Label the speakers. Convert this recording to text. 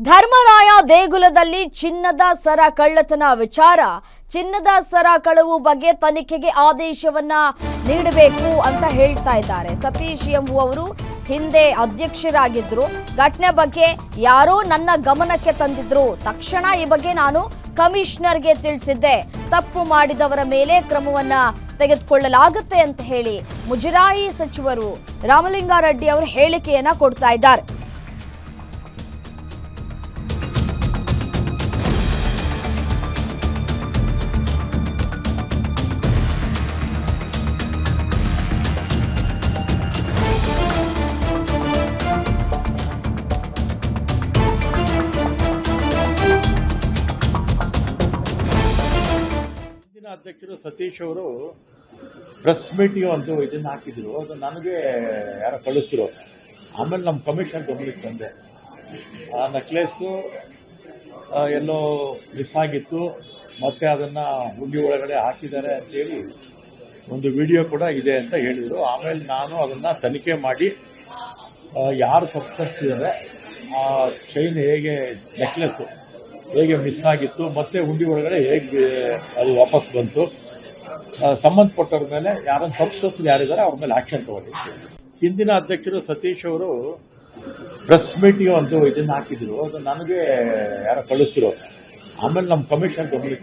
Speaker 1: ಧರ್ಮರಾಯ ದೇಗುಲದಲ್ಲಿ ಚಿನ್ನದ ಸರ ಕಳ್ಳತನ ವಿಚಾರ ಚಿನ್ನದ ಸರ ಕಳವು ಬಗ್ಗೆ ತನಿಖೆಗೆ ಆದೇಶವನ್ನ ನೀಡಬೇಕು ಅಂತ ಹೇಳ್ತಾ ಇದ್ದಾರೆ. ಸತೀಶ್ ಎಂಬುವವರು ಹಿಂದೆ ಅಧ್ಯಕ್ಷರಾಗಿದ್ರು. ಘಟನೆ ಬಗ್ಗೆ ಯಾರೋ ನನ್ನ ಗಮನಕ್ಕೆ ತಂದಿದ್ರು. ತಕ್ಷಣ ಈ ಬಗ್ಗೆ ನಾನು ಕಮಿಷನರ್ಗೆ ತಿಳಿಸಿದ್ದೆ. ತಪ್ಪು ಮಾಡಿದವರ ಮೇಲೆ ಕ್ರಮವನ್ನ ತೆಗೆದುಕೊಳ್ಳಲಾಗುತ್ತೆ ಅಂತ ಹೇಳಿ ಮುಜರಾಯಿ ಸಚಿವರು ರಾಮಲಿಂಗಾರೆಡ್ಡಿ ಅವರು ಹೇಳಿಕೆಯನ್ನ ಕೊಡ್ತಾ ಇದ್ದಾರೆ.
Speaker 2: ಅಧ್ಯಕ್ಷರು ಸತೀಶ್ ಅವರು ಪ್ರೆಸ್ ಮೀಟಿಂಗ್ ಒಂದು ಇದನ್ನ ಹಾಕಿದ್ರು. ಅದು ನನಗೆ ಯಾರೋ ಕಳಿಸಿದ್ರು. ಆಮೇಲೆ ನಮ್ಮ ಕಮಿಷನ್ ಗಮನಕ್ಕೆ ತಂದೆ. ಆ ನೆಕ್ಲೆಸ್ಸು ಎಲ್ಲೋ ಮಿಸ್ ಆಗಿತ್ತು, ಮತ್ತೆ ಅದನ್ನ ಹುಂಡಿ ಒಳಗಡೆ ಹಾಕಿದ್ದಾರೆ ಅಂತೇಳಿ ಒಂದು ವಿಡಿಯೋ ಕೂಡ ಇದೆ ಅಂತ ಹೇಳಿದರು. ಆಮೇಲೆ ನಾನು ಅದನ್ನ ತನಿಖೆ ಮಾಡಿ ಯಾರು ತಪ್ಪಿಸಿದ್ದಾರೆ, ಆ ಚೈನ್ ಹೇಗೆ, ನೆಕ್ಲೆಸ್ಸು ಹೇಗೆ ಮಿಸ್ ಆಗಿತ್ತು, ಮತ್ತೆ ಹುಂಡಿ ಒಳಗಡೆ ಹೇಗೆ ಅದು ವಾಪಸ್ ಬಂತು, ಸಂಬಂಧಪಟ್ಟವ್ರ ಮೇಲೆ ಯಾರನ್ನು ತಪ್ಪಿಸೋದು ಯಾರಿದ್ದಾರೆ ಅವ್ರ ಮೇಲೆ ಆಕ್ಷನ್ ತಗೊಳ್ಳಿ. ಹಿಂದಿನ ಅಧ್ಯಕ್ಷರು ಸತೀಶ್ ಅವರು ಪ್ರೆಸ್ ಮೀಟಿಂಗ್ ಒಂದು ಇದನ್ನ ಹಾಕಿದ್ರು. ಅದು ನನಗೆ ಯಾರೋ ಕಳಿಸಿದ್ರು. ಆಮೇಲೆ ನಮ್ಮ ಕಮಿಷನ್ ಗಮನಕ್ಕೆ